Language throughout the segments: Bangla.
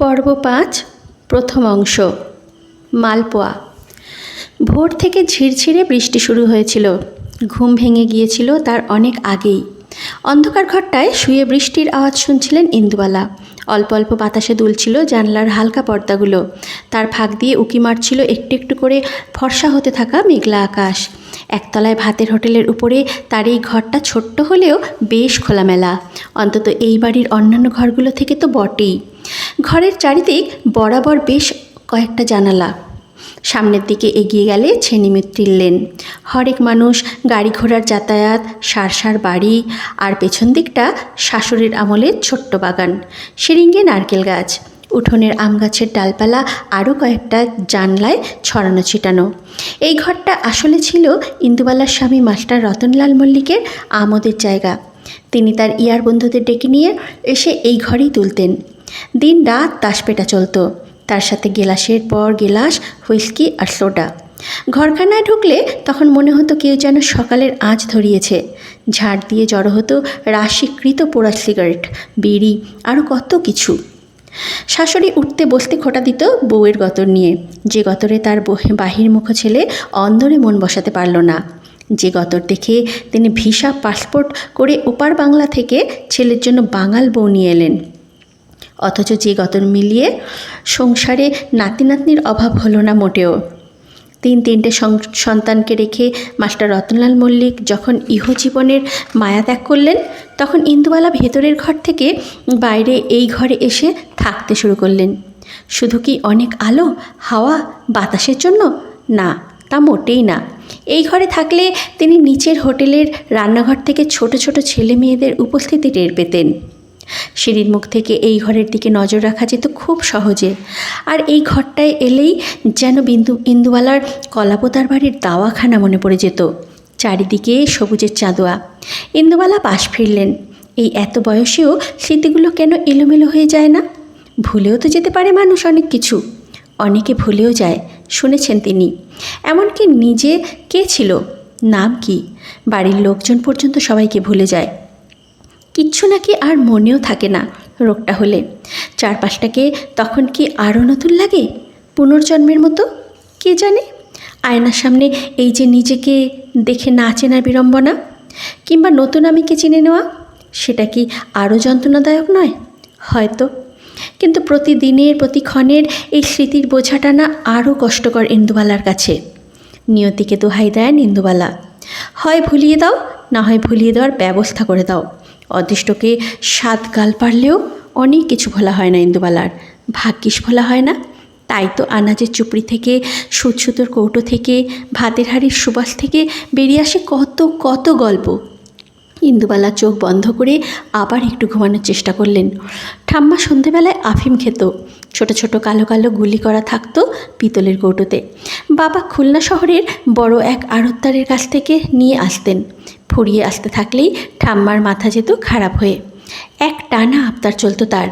পর্ব ৫ প্রথম অংশ মালপোয়া। ভোর থেকে ঝিরঝিরে বৃষ্টি শুরু হয়েছিল। ঘুম ভেঙে গিয়েছিল তার অনেক আগেই। অন্ধকার ঘরটায় শুয়ে বৃষ্টির আওয়াজ শুনছিলেন ইন্দুবালা। অল্প অল্প বাতাসে দুলছিল জানলার হালকা পর্দাগুলো। তার ফাঁক দিয়ে উঁকি মারছিল একটু একটু করে ফর্সা হতে থাকা মেঘলা আকাশ। একতলায় ভাতের হোটেলের উপরে তার এই ঘরটা ছোট্ট হলেও বেশ খোলামেলা, অন্তত এই বাড়ির অন্যান্য ঘরগুলো থেকে তো বটেই। ঘরের চারিদিক বরাবর বেশ কয়েকটা জানালা। সামনের দিকে এগিয়ে গেলে ছেনিমিত্রির লেন, হরেক মানুষ, গাড়ি ঘোড়ার যাতায়াত, সার বাড়ি, আর পেছন দিকটা শাশুড়ির আমলের ছোট্ট বাগান, শিরিঙ্গে নারকেল গাছ, উঠোনের আম গাছের ডালপালা, আরও কয়েকটা জানলায় ছড়ানো ছিটানো। এই ঘরটা আসলে ছিল ইন্দুবালার স্বামী মাস্টার রতনলাল মল্লিকের আমোদের জায়গা। তিনি তার ইয়ার বন্ধুদের ডেকে নিয়ে এসে এই ঘরেই তুলতেন। দিন রাত তাসপেটা চলত, তার সাথে গেলাসের পর গেলাস হুইস্কি আর সোডা। ঘরখানায় ঢুকলে তখন মনে হতো কেউ যেন সকালের আঁচ ধরিয়েছে। ঝাড় দিয়ে জড়ো হতো রাশিকৃত পোড়া সিগারেট, বিড়ি, আরও কত কিছু। শাশুড়ি উঠতে বসতে খোঁটা দিত বউয়ের গতর নিয়ে, যে গতরে তার বাহির মুখ ছেলে অন্দরে মন বসাতে পারল না, যে গতর দেখে তিনি ভিসা পাসপোর্ট করে ওপার বাংলা থেকে ছেলের জন্য বাঙাল বউ নিয়ে এলেন। অথচ যে গতর মিলিয়ে সংসারে নাতি নাতনির অভাব হলো না মোটেও। তিনটে সন্তানকে রেখে মাস্টার রতনলাল মল্লিক যখন ইহজীবনের মায়া ত্যাগ করলেন, তখন ইন্দুবালা ভেতরের ঘর থেকে বাইরে এই ঘরে এসে থাকতে শুরু করলেন। শুধু কি অনেক আলো, হাওয়া, বাতাসের জন্য? না, তা মোটেই না। এই ঘরে থাকলে তিনি নিচের হোটেলের রান্নাঘর থেকে ছোট ছোট ছেলে মেয়েদের উপস্থিতি টের পেতেন। সিঁড়ির মুখ থেকে এই ঘরের দিকে নজর রাখা যেত খুব সহজে। আর এই ঘরটায় এলেই যেন ইন্দুবালার কলাপোতার বাড়ির দাওয়াখানা মনে পড়ে যেত। চারিদিকে সবুজের চাঁদোয়া। ইন্দুবালা পাশ ফিরলেন। এই এত বয়সেও স্মৃতিগুলো কেন এলোমেলো হয়ে যায় না? ভুলেও তো যেতে পারে মানুষ অনেক কিছু। অনেকে ভুলেও যায়, শুনেছেন তিনি। এমনকি নিজে কে ছিল, নাম কি, বাড়ির লোকজন পর্যন্ত সবাইকে ভুলে যায়। কিচ্ছু নাকি আর মনেও থাকে না রোগটা হলে। চারপাশটাকে তখন কি আরও নতুন লাগে, পুনর্জন্মের মতো? কে জানে। আয়নার সামনে এই যে নিজেকে দেখে না চেনার বিড়ম্বনা, কিংবা নতুন আমিকে চিনে নেওয়া, সেটা কি আরও যন্ত্রণাদায়ক নয়? হয়তো। কিন্তু প্রতিদিনের প্রতিক্ষণের এই স্মৃতির বোঝাটা না আরও কষ্টকর ইন্দুবালার কাছে। নিয়তিকে দোহাই দেন ইন্দুবালা, হয় ভুলিয়ে দাও, না হয় ভুলিয়ে দেওয়ার ব্যবস্থা করে দাও। অদৃষ্টকে 7 গাল পারলেও অনেক কিছু ভোলা হয় না ইন্দুবালার, ভাগ্যিস ভোলা হয় না। তাই তো আনাজের চুপড়ি থেকে, সুতোর কৌটো থেকে, ভাতের হাঁড়ির সুবাস থেকে বেরিয়ে আসে কত কত গল্প। ইন্দুবালা চোখ বন্ধ করে আবার একটু ঘুমানোর চেষ্টা করলেন। ঠাম্মা সন্ধেবেলায় আফিম খেত, ছোট ছোট কালো কালো গুলি করা থাকতো পিতলের কৌটোতে। বাবা খুলনা শহরের বড় এক আড়তদারের কাছ থেকে নিয়ে আসতেন। ফুরিয়ে আসতে থাকলেই ঠাম্মার মাথা যেত খারাপ হয়ে। এক টানা আবদার চলতো তার।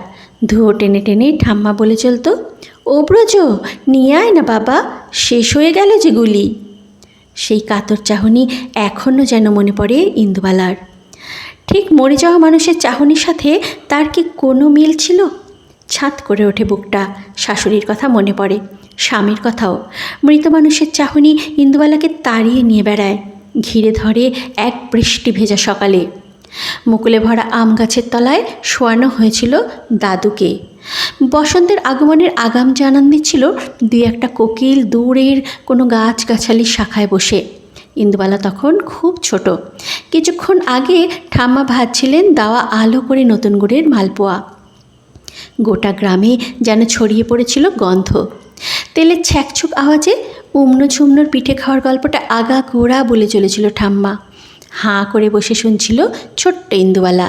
ধুয়ো টেনে টেনে ঠাম্মা বলে চলতো, ও ব্রজ, নিয়ে আয় না বাবা, শেষ হয়ে গেল যে গুলি। সেই কাতর চাহনি এখনও যেন মনে পড়ে ইন্দুবালার। ঠিক মরে যাওয়া মানুষের চাহনির সাথে তার কি কোনো মিল ছিল? ছাত করে ওঠে বুকটা। শাশুড়ির কথা মনে পড়ে, স্বামীর কথাও। মৃত মানুষের চাহনি ইন্দুবালাকে তাড়িয়ে নিয়ে বেড়ায়, ঘিরে ধরে এক বৃষ্টি ভেজা সকালে। মুকুলে ভরা আম গাছের তলায় শোয়ানো হয়েছিল দাদুকে। বসন্তের আগমনের আগাম জানান দিচ্ছিল 2-1 কোকিল দূরের কোনো গাছগাছালির শাখায় বসে। ইন্দুবালা তখন খুব ছোট। কিছুক্ষণ আগে ঠাম্মা ভাজছিলেন দাওয়া আলো করে নতুন গুড়ের মালপোয়া। গোটা গ্রামে যেন ছড়িয়ে পড়েছিল গন্ধ। তেলের ছ্যাঁকছুক আওয়াজে উমনো ঝুমনোর পিঠে খাওয়ার গল্পটা আগা গোড়া বলে চলেছিল ঠাম্মা। হাঁ করে বসে শুনছিল ছোট্ট ইন্দুবালা।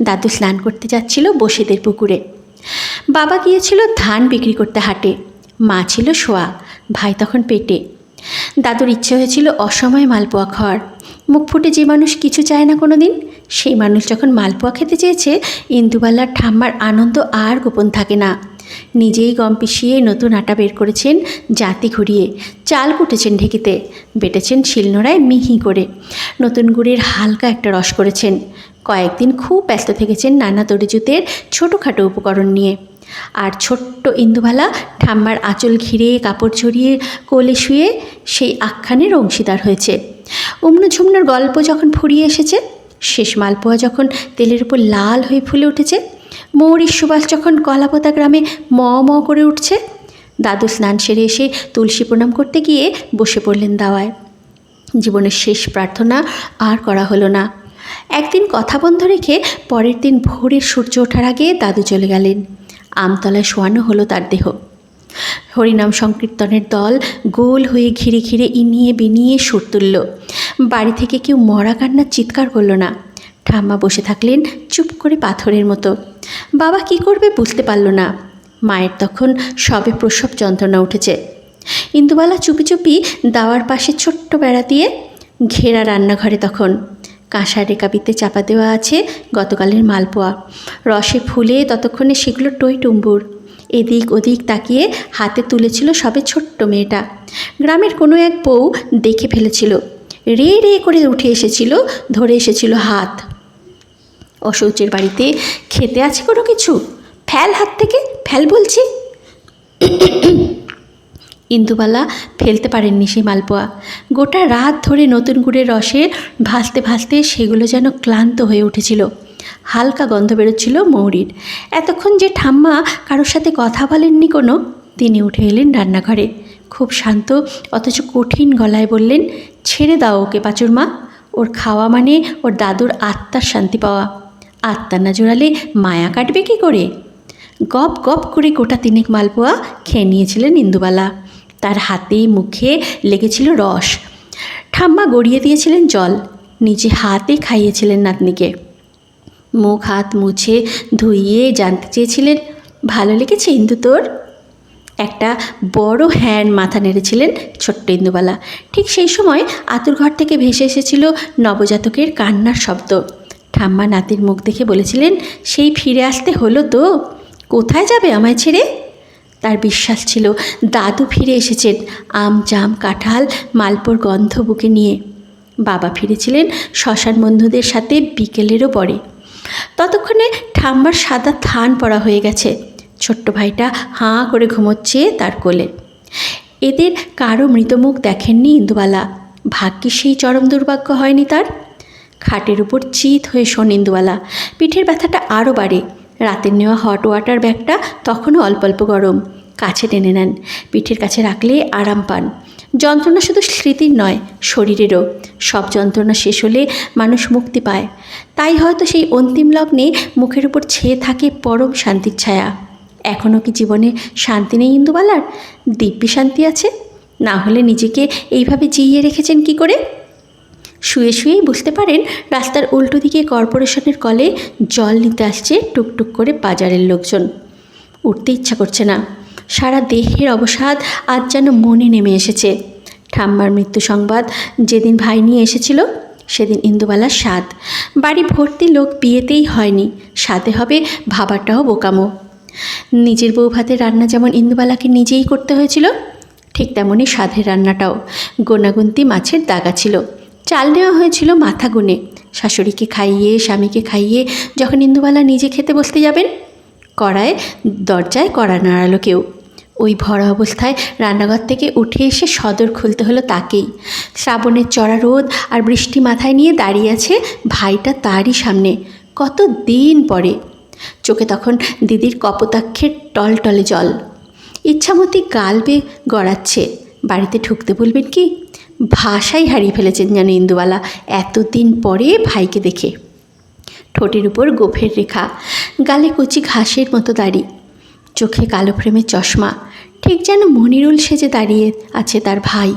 দাদু স্নান করতে যাচ্ছিল বসেদের পুকুরে। বাবা গিয়েছিল ধান বিক্রি করতে হাটে। মা ছিল শোয়া, ভাই তখন পেটে। দাদুর ইচ্ছে হয়েছিল অসময়ে মালপোয়া খাওয়ার। মুখ ফুটে যে মানুষ কিছু চায় না কোনো দিন, সেই মানুষ যখন মালপোয়া খেতে চেয়েছে, ইন্দুবালার ঠাম্মার আনন্দ আর গোপন থাকে না। নিজেই গম পিষিয়ে নতুন আটা বের করেছেন জাতি ঘুরিয়ে, চাল কুটেছেন ঢেকিতে, বেটেছেন শিলনোড়ায় মিহি করে, নতুন গুড়ের হালকা একটা রস করেছেন। কয়েকদিন খুব ব্যস্ত থেকেছেন নানা তরিজুতের ছোটোখাটো উপকরণ নিয়ে। আর ছোট্ট ইন্দুবালা ঠাম্মার আঁচল ঘিরে কাপড় জড়িয়ে কোলে শুয়ে সেই আখ্যানের অংশীদার হয়েছে। অমনু ঝুমনুর গল্প যখন ফুরিয়ে এসেছে, শেষ মালপোয়া যখন তেলের উপর লাল হয়ে ফুলে উঠেছে, মৌরির সুবাস যখন কলাপোতা গ্রামে ম ম করে উঠছে, দাদু স্নান সেরে এসে তুলসী প্রণাম করতে গিয়ে বসে পড়লেন দাওয়ায়। জীবনের শেষ প্রার্থনা আর করা হলো না। একদিন কথা বন্ধ রেখে পরের দিন ভোরের সূর্য ওঠার আগে দাদু চলে গেলেন। আমতলায় শোয়ানো হলো তার দেহ। হরিনাম সংকীর্তনের দল গোল হয়ে ঘিরে ঘিরে ইনিয়ে বিনিয়ে সুর তুলল। বাড়ি থেকে কেউ মরা কান্নার চিৎকার করল না। ঠাম্মা বসে থাকলেন চুপ করে পাথরের মতো। বাবা কি করবে বুঝতে পারল না। মায়ের তখন সবে প্রসব যন্ত্রণা উঠেছে। ইন্দুবালা চুপি চুপি দাওয়ার পাশে ছোট্ট বেড়া দিয়ে ঘেরা রান্নাঘরে তখন কাঁসার রেকাবিতে চাপা দেওয়া আছে গতকালের মালপোয়া। রসে ফুলে ততক্ষণে সেগুলো টইটুম্বুর। এদিক ওদিক তাকিয়ে হাতে তুলেছিল সবে ছোট্ট মেয়েটা। গ্রামের কোনো এক বউ দেখে ফেলেছিল, রে রে করে উঠে এসেছিল, ধরে এসেছিল হাত। অশৌচের বাড়িতে খেতে আছে কোনো কিছু? ফেল হাত থেকে, ফেল বলছি। ইন্দুবালা ফেলতে পারেননি সেই মালপোয়া। গোটা রাত ধরে নতুন গুড়ের রসে ভাসতে ভাসতে সেগুলো যেন ক্লান্ত হয়ে উঠেছিল। হালকা গন্ধ বেরোচ্ছিল মৌরির। এতক্ষণ যে ঠাম্মা কারোর সাথে কথা বলেননি কোনো, তিনি উঠে এলেন রান্নাঘরে। খুব শান্ত অথচ কঠিন গলায় বললেন, ছেড়ে দাও ওকে পাঁচুরমা। ওর খাওয়া মানে ওর দাদুর আত্মার শান্তি পাওয়া। আত্মা না জোড়ালে মায়া কাটবে কী করে? গপ গপ করে গোটা তিনেক মালপোয়া খেয়ে নিয়েছিলেন ইন্দুবালা। তার হাতে মুখে লেগেছিল রস। ঠাম্মা গড়িয়ে দিয়েছিলেন জল, নিজে হাতে খাইয়েছিলেন নাতনিকে। মুখ হাত মুছে ধুইয়ে জানতে চেয়েছিলেন, ভালো লেগেছে ইন্দু তোর? একটা বড় হ্যান্ড মাথা নেড়েছিলেন ছোট্ট ইন্দুবালা। ঠিক সেই সময় আতুর ঘর থেকে ভেসে এসেছিল নবজাতকের কান্নার শব্দ। ঠাম্মা নাতির মুখ দেখে বলেছিলেন, সেই ফিরে আসতে হলো তো? কোথায় যাবে আমায় ছেড়ে? তার বিশ্বাস ছিল দাদু ফিরে এসেছেন আম জাম কাঁঠাল মালপোর গন্ধ বুকে নিয়ে। বাবা ফিরেছিলেন শ্মশান বন্ধুদের সাথে বিকেলেরও পরে। ততক্ষণে ঠাম্মার সাদা থান পড়া হয়ে গেছে। ছোট্ট ভাইটা হাঁ করে ঘুমোচ্ছে তার কোলে। এদের কারো মৃতমুখ দেখেননি ইন্দুবালা। ভাগ্যে সেই চরম দুর্ভাগ্য হয়নি তার। খাটের উপর চিত হয়ে শোন ইন্দুবালা। পিঠের ব্যথাটা আরও বাড়ে। রাতের নেওয়া হট ওয়াটার ব্যাগটা তখনও অল্প অল্প গরম। কাছে টেনে নেন, পিঠের কাছে রাখলে আরাম পান। যন্ত্রণা শুধু স্মৃতির নয়, শরীরেরও। সব যন্ত্রণা শেষ হলে মানুষ মুক্তি পায়। তাই হয়তো সেই অন্তিম লগ্নে মুখের উপর ছেয়ে থাকে পরম শান্তির ছায়া। এখনও কি জীবনে শান্তি নেই ইন্দুবালার? দিব্যি শান্তি আছে। না হলে নিজেকে এইভাবে জিইয়ে রেখেছেন কি করে? শুয়ে শুয়েই বুঝতে পারেন রাস্তার উল্টো দিকে কর্পোরেশনের কলে জল নিতে আসছে টুকটুক করে বাজারের লোকজন। উঠতে ইচ্ছা করছে না। সারা দেহের অবসাদ আজ যেন মনে নেমে এসেছে। ঠাম্মার মৃত্যু সংবাদ যেদিন ভাই নিয়ে এসেছিল, সেদিন ইন্দুবালার স্বাদ। বাড়ি ভর্তি লোক, বিয়েতেই হয়নি, স্বাদে হবে ভাবাটাও বোকামো। নিজের বউ ভাতের রান্না যেমন ইন্দুবালাকে নিজেই করতে হয়েছিল, ঠিক তেমনই স্বাদের রান্নাটাও। গোনাগুন্তি মাছের দাগা ছিল। চাল নেওয়া হয়েছিল মাথা গুনে। শাশুড়িকে খাইয়ে স্বামীকে খাইয়ে যখন ইন্দুবালা নিজে খেতে বসতে যাবেন, দরজায় কড়া নাড়ালো কেউ। ওই ভরা অবস্থায় রান্নাঘর থেকে উঠে এসে সদর খুলতে হলো তাকেই। শ্রাবণের চড়া রোদ আর বৃষ্টি মাথায় নিয়ে দাঁড়িয়ে আছে ভাইটা তারই সামনে, কত দিন পরে। চোখে তখন দিদির কপোতাক্ষের টলটলে জল। ইচ্ছামতি গাল বেয়ে গড়াচ্ছে। বাড়িতে ঢুকতে বলবেন কি? ভাষাই হারিয়ে ফেলেছেন যেন ইন্দুবালা এতদিন পরে ভাইকে দেখে। ঠোঁটের উপর গোফের রেখা, গালে কচি ঘাসের মতো দাড়ি, চোখে কালো ফ্রেমের চশমা, ঠিক যেন মনিরুল সেজে দাঁড়িয়ে আছে তার ভাই।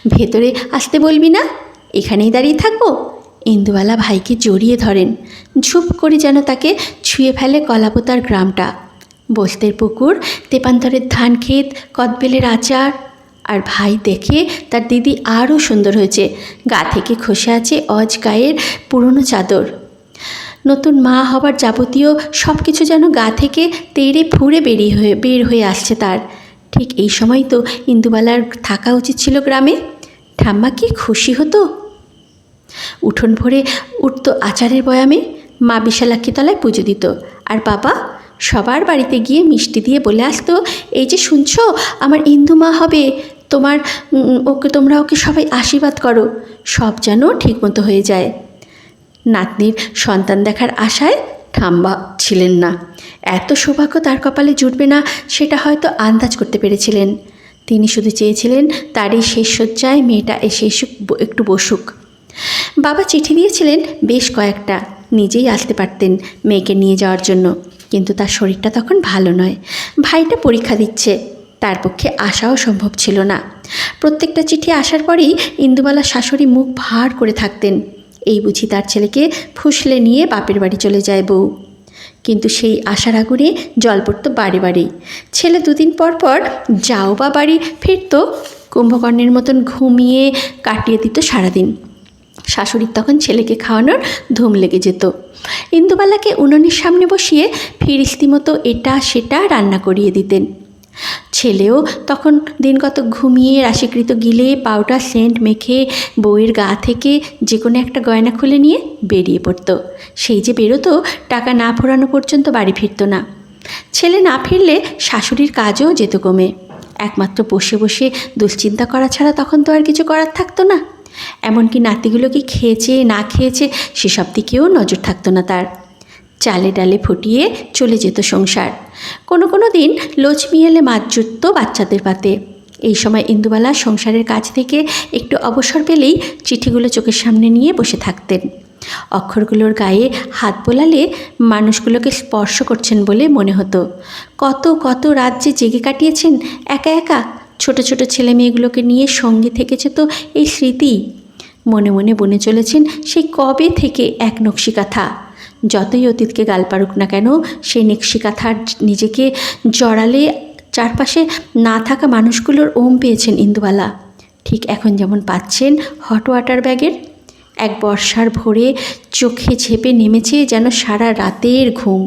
ভেতরে আসতে বলবি না? এখানেই দাঁড়িয়ে থাকবো? ইন্দুবালা ভাইকে জড়িয়ে ধরেন। ঝুপ করে যেন তাকে ছুঁয়ে ফেলে কলাপোতার গ্রামটা, বস্তের পুকুর, তেপান্তরের ধান ক্ষেত, কদবেলের আচার। আর ভাই দেখে তার দিদি আরও সুন্দর হয়েছে। গা থেকে খসে আছে অজ গায়ের পুরনো চাদর। নতুন মা হবার যাবতীয় সব কিছু যেন গা থেকে তেড়ে ফুঁড়ে বের হয়ে আসছে তার। ঠিক এই সময় তো ইন্দুবালার থাকা উচিত ছিল গ্রামে। ঠাম্মা কি খুশি হতো। উঠোন ভরে উঠত আচারের বয়ামে। মা বিশালাক্ষী তলায় পুজো দিত। আর বাবা সবার বাড়িতে গিয়ে মিষ্টি দিয়ে বলে আসতো, এই যে শুনছো, আমার ইন্দু মা হবে, তোমরা ওকে সবাই আশীর্বাদ করো, সব যেন ঠিকমতো হয়ে যায়। নাতনির সন্তান দেখার আশায় ঠাম্মা ছিলেন না। এত সৌভাগ্য তার কপালে জুটবে না সেটা হয়তো আন্দাজ করতে পেরেছিলেন। তিনি শুধু চেয়েছিলেন তার এই শেষ শয্যায় মেয়েটা এসে একটু বসুক। বাবা চিঠি দিয়েছিলেন বেশ কয়েকটা, নিজেই আসতে পারতেন মেয়েকে নিয়ে যাওয়ার জন্য, কিন্তু তার শরীরটা তখন ভালো নয়। ভাইটা পরীক্ষা দিচ্ছে, তার পক্ষে আসাও সম্ভব ছিল না। প্রত্যেকটা চিঠি আসার পরেই ইন্দুবালার শাশুড়ি মুখ ভার করে থাকতেন, এই বুঝি তার ছেলেকে ফুসলে নিয়ে বাপের বাড়ি চলে যায় বউ। কিন্তু সেই আশার আগুনে জল পড়ত বাড়ি বাড়ি। ছেলে দুদিন পর পর যাও বা বাড়ি ফিরত, কুম্ভকর্ণের মতন ঘুমিয়ে কাটিয়ে দিত সারাদিন। শাশুড়ির তখন ছেলেকে খাওয়ানোর ধুম লেগে যেত। ইন্দুবালাকে উনুনের সামনে বসিয়ে ফিরিস্তি মতো এটা সেটা রান্না করিয়ে দিতেন। ছেলেও তখন দিনগত ঘুমিয়ে রাশিকৃত গিলে পাউডার সেন্ট মেখে বউয়ের গা থেকে যে কোনো একটা গয়না খুলে নিয়ে বেরিয়ে পড়ত। সেই যে বেরোতো, টাকা না ফোরানো পর্যন্ত বাড়ি ফিরত না। ছেলে না ফিরলে শাশুড়ির কাজও যেত কমে। একমাত্র বসে বসে দুশ্চিন্তা করা ছাড়া তখন তো আর কিছু করার থাকতো না। এমনকি নাতিগুলো কি খেয়েছে না খেয়েছে সেসব দিকেও নজর থাকতো না তার। চালে ডালে ফুটিয়ে চলে যেত সংসার। কোনো কোনো দিন লক্ষ্মী এলে মাছ জুটত বাচ্চাদের পাতে। এই সময় ইন্দুবালা সংসারের কাজ থেকে একটু অবসর পেলেই চিঠিগুলো চোখের সামনে নিয়ে বসে থাকতেন। অক্ষরগুলোর গায়ে হাত বোলালে মানুষগুলোকে স্পর্শ করছেন বলে মনে হতো। কত কত রাত যে জেগে কাটিয়েছেন একা একা, ছোট ছোট ছেলে মেয়েগুলোকে নিয়ে সঙ্গে থেকেছে তো এই স্মৃতি। মনে মনে বনে চলেছেন সেই কবে থেকে এক নকশিকাথা। যতই অতীতকে গাল পারুক না কেন, সেই নকশিকাথার নিজেকে জড়ালে চারপাশে না থাকা মানুষগুলোর ওম পেয়েছেন ইন্দুবালা, ঠিক এখন যেমন পাচ্ছেন হট ওয়াটার ব্যাগের। এক বর্ষার ভোরে চোখে ঝেপে নেমেছে যেন সারা রাতের ঘুম।